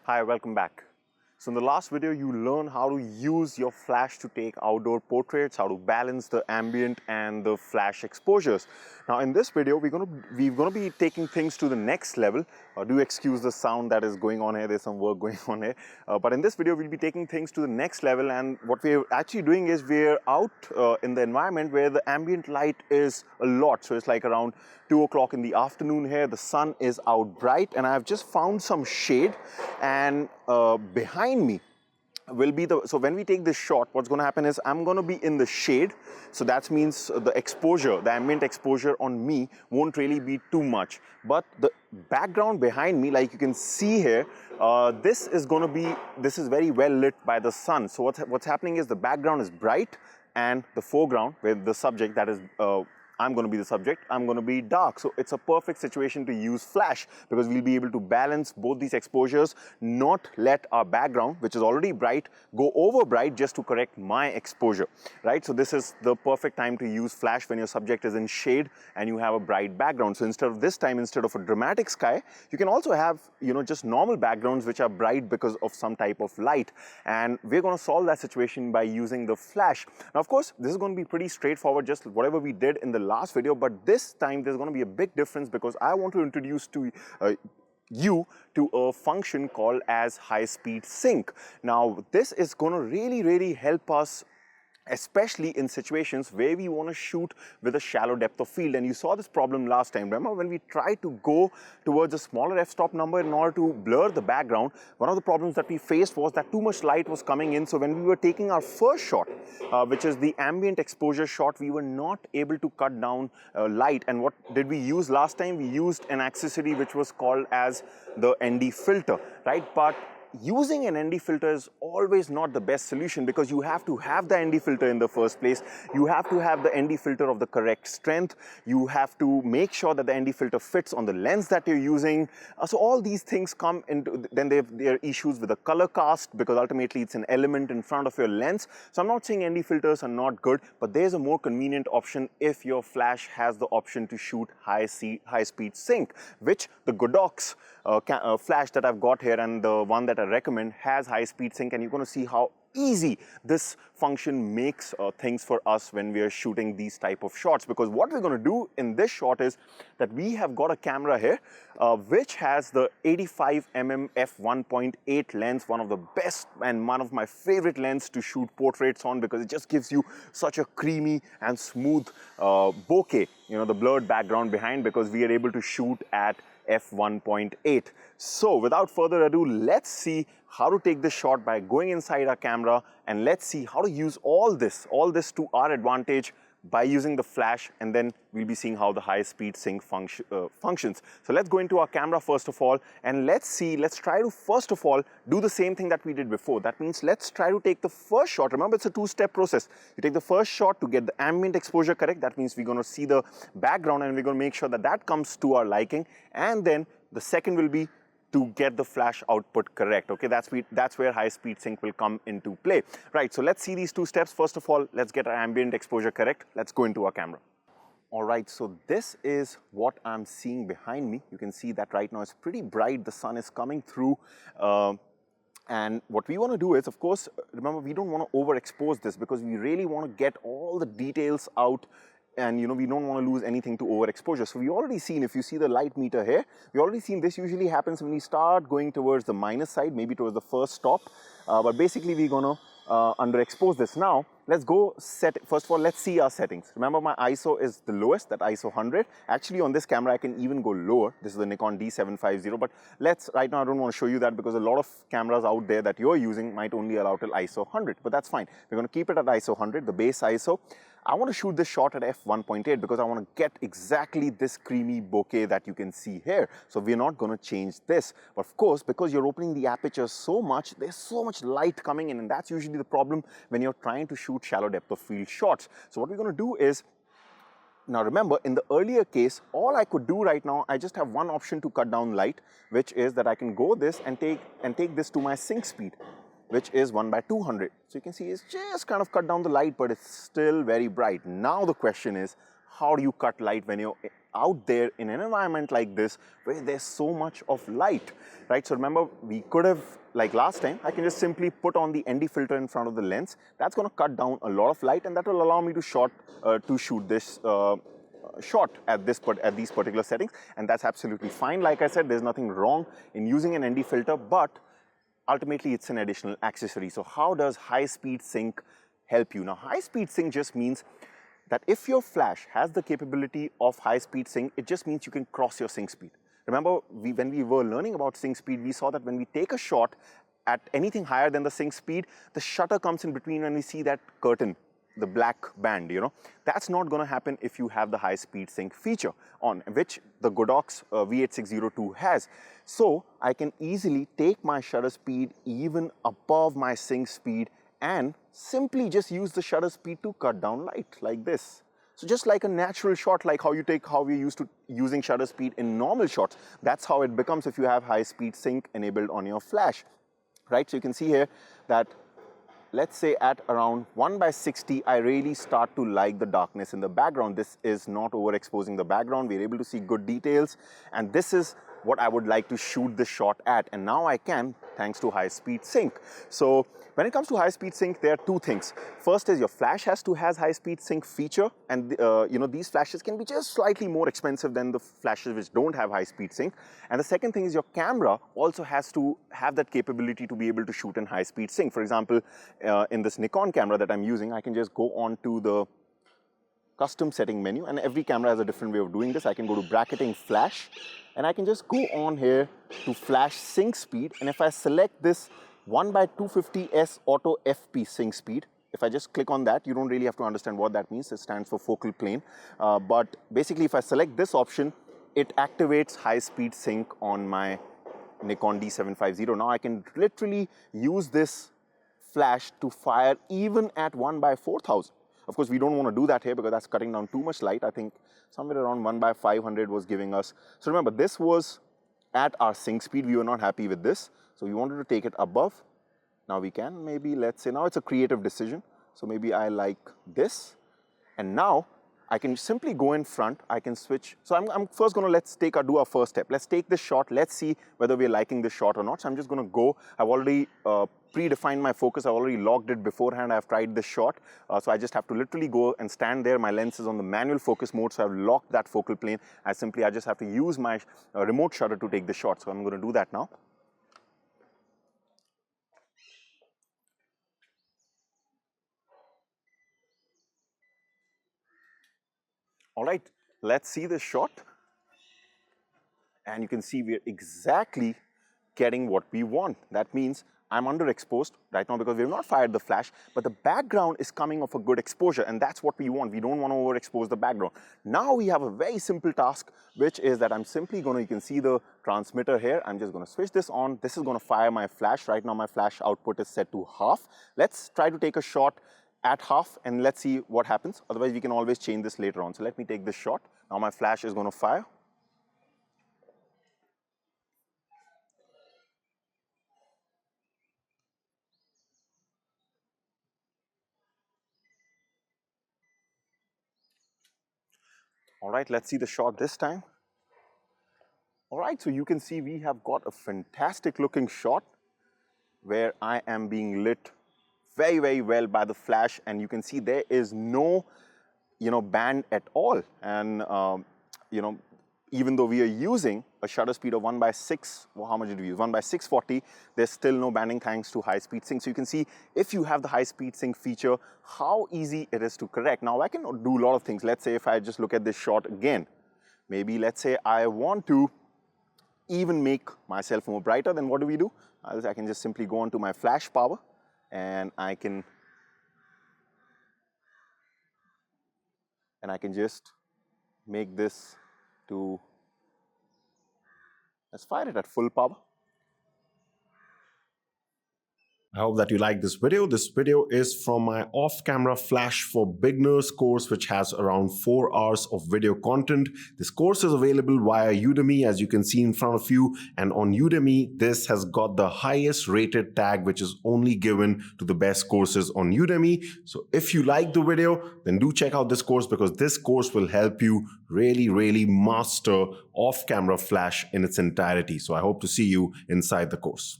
Hi, welcome back. So in the last video, you learned how to use your flash to take outdoor portraits, how to balance the ambient and the flash exposures. Now in this video, we're gonna be taking things to the next level. Do excuse the sound that is going on here, there's some work going on here. But in this video, we'll be taking things to the next level, and what we're actually doing is we're out in the environment where the ambient light is a lot. So it's like around 2 o'clock in the afternoon here, the sun is out bright, and I've just found some shade, and behind me will be so when we take this shot, what's going to happen is I'm going to be in the shade, so that means the exposure, the ambient exposure on me won't really be too much, but the background behind me, like you can see here, this is very well lit by the sun. So what's happening is the background is bright, and the foreground, where the subject, that is I'm going to be the subject, I'm going to be dark. So it's a perfect situation to use flash, because we'll be able to balance both these exposures, not let our background, which is already bright, go over bright just to correct my exposure, right? So this is the perfect time to use flash when your subject is in shade and you have a bright background. So instead of a dramatic sky, you can also have, just normal backgrounds which are bright because of some type of light. And we're going to solve that situation by using the flash. Now, of course, this is going to be pretty straightforward, just whatever we did in the last video, but this time there's going to be a big difference, because I want to introduce to you to a function called as high-speed sync. Now, this is going to really help us, especially in situations where we want to shoot with a shallow depth of field. And you saw this problem last time. Remember, when we tried to go towards a smaller f-stop number in order to blur the background, one of the problems that we faced was that too much light was coming in. So when we were taking our first shot, which is the ambient exposure shot, we were not able to cut down light. And what did we use last time? We used an accessory which was called as the ND filter, right? But using an ND filter is always not the best solution, because you have to have the ND filter in the first place. You have to have the ND filter of the correct strength. You have to make sure that the ND filter fits on the lens that you're using. So all these things come into, then there are issues with the color cast, because ultimately it's an element in front of your lens. So I'm not saying ND filters are not good, but there's a more convenient option if your flash has the option to shoot high-speed sync, which the Godox flash that I've got here and the one that I recommend has high-speed sync, and you're going to see how easy this function makes things for us when we are shooting these type of shots. Because what we're going to do in this shot is that we have got a camera here which has the 85mm f1.8 lens, one of the best and one of my favorite lenses to shoot portraits on, because it just gives you such a creamy and smooth bokeh, the blurred background behind, because we are able to shoot at f1.8. So without further ado, let's see how to take this shot by going inside our camera, and let's see how to use all this to our advantage by using the flash, and then we'll be seeing how the high-speed sync functions. So let's go into our camera first of all, and let's try to first of all do the same thing that we did before. That means let's try to take the first shot. Remember, it's a two-step process. You take the first shot to get the ambient exposure correct. That means we're going to see the background, and we're going to make sure that that comes to our liking. And then the second will be to get the flash output correct. Okay, that's where high-speed sync will come into play. Right, so let's see these two steps. First of all, let's get our ambient exposure correct. Let's go into our camera. All right, so this is what I'm seeing behind me. You can see that right now it's pretty bright. The sun is coming through. And what we want to do is, of course, remember, we don't want to overexpose this, because we really want to get all the details out, and we don't want to lose anything to overexposure. So we already seen, if you see the light meter here, we already seen this usually happens when we start going towards the minus side, maybe towards the first stop. But basically we're going to underexpose this. Now let's go first of all, let's see our settings. Remember, my ISO is the lowest, that ISO 100. Actually on this camera I can even go lower. This is the Nikon D750, but right now I don't want to show you that, because a lot of cameras out there that you're using might only allow till ISO 100, but that's fine. We're going to keep it at ISO 100, the base ISO. I want to shoot this shot at f1.8 because I want to get exactly this creamy bokeh that you can see here. So we're not going to change this. But of course, because you're opening the aperture so much, there's so much light coming in, and that's usually the problem when you're trying to shoot shallow depth of field shots. So what we're going to do is, now remember, in the earlier case, all I could do right now, I just have one option to cut down light, which is that I can go this and take this to my sync speed, which is 1/200. So you can see it's just kind of cut down the light, but it's still very bright. Now the question is, how do you cut light when you're out there in an environment like this where there's so much of light, right? So remember, we could have, like last time, I can just simply put on the ND filter in front of the lens. That's going to cut down a lot of light, and that will allow me to shoot this shot at these particular settings, and that's absolutely fine. Like I said, there's nothing wrong in using an ND filter, but ultimately it's an additional accessory. So how does high-speed sync help you? Now, high-speed sync just means that if your flash has the capability of high-speed sync, it just means you can cross your sync speed. Remember, when we were learning about sync speed, we saw that when we take a shot at anything higher than the sync speed, the shutter comes in between when we see that curtain, the black band, you know. That's not going to happen if you have the high-speed sync feature on, which the Godox V8602 has. So I can easily take my shutter speed even above my sync speed and simply just use the shutter speed to cut down light like this. So just like a natural shot, like how we're used to using shutter speed in normal shots, that's how it becomes if you have high-speed sync enabled on your flash, right? So you can see here that, let's say at around 1/60, I really start to like the darkness in the background. This is not overexposing the background. We're able to see good details, and this is what I would like to shoot the shot at. And now I can, thanks to high-speed sync. So when it comes to high-speed sync, there are two things. First is your flash has high-speed sync feature, and you know, these flashes can be just slightly more expensive than the flashes which don't have high-speed sync. And the second thing is your camera also has to have that capability to be able to shoot in high-speed sync. For example, in this Nikon camera that I'm using, I can just go on to the custom setting menu, and every camera has a different way of doing this. I can go to bracketing flash, and I can just go on here to flash sync speed, and if I select this 1/250s auto FP sync speed, if I just click on that, you don't really have to understand what that means. It stands for focal plane. But basically, if I select this option, it activates high-speed sync on my Nikon D750. Now I can literally use this flash to fire even at 1/4000. Of course, we don't want to do that here because that's cutting down too much light. I think somewhere around 1/500 was giving us. So remember, this was at our sync speed. We were not happy with this, so we wanted to take it above. Now we can maybe, let's say, now it's a creative decision. So maybe I like this, and now I can simply go in front. I can switch. So I'm first going to do our first step. Let's take this shot. Let's see whether we're liking this shot or not. So I'm just going to go. I've already predefined my focus. I've already logged it beforehand. I've tried this shot. So I just have to literally go and stand there. My lens is on the manual focus mode, so I've locked that focal plane. I just have to use my remote shutter to take the shot. So I'm going to do that now. All right, let's see this shot. And you can see we're exactly getting what we want. That means I'm underexposed right now because we have not fired the flash, but the background is coming off a good exposure, and that's what we want. We don't want to overexpose the background. Now we have a very simple task, which is that I'm simply going to, you can see the transmitter here. I'm just going to switch this on. This is going to fire my flash. Right now my flash output is set to half. Let's try to take a shot at half, and let's see what happens. Otherwise, we can always change this later on. So let me take this shot. Now my flash is going to fire. All right, let's see the shot this time. All right, so you can see we have got a fantastic looking shot where I am being lit very, very well by the flash, and you can see there is no, band at all. And, even though we are using a shutter speed of 1/6, well, how much did we use? 1/640, there's still no banding thanks to high-speed sync. So you can see if you have the high-speed sync feature, how easy it is to correct. Now, I can do a lot of things. Let's say if I just look at this shot again, maybe let's say I want to even make myself more brighter, then what do? I can just simply go on to my flash power, and I can just make this to, let's fire it at full power. I hope that you like this video. This video is from my off-camera Flash for Beginners course, which has around 4 hours of video content. This course is available via Udemy, as you can see in front of you. And on Udemy, this has got the highest rated tag, which is only given to the best courses on Udemy. So if you like the video, then do check out this course, because this course will help you really master off-camera Flash in its entirety. So I hope to see you inside the course.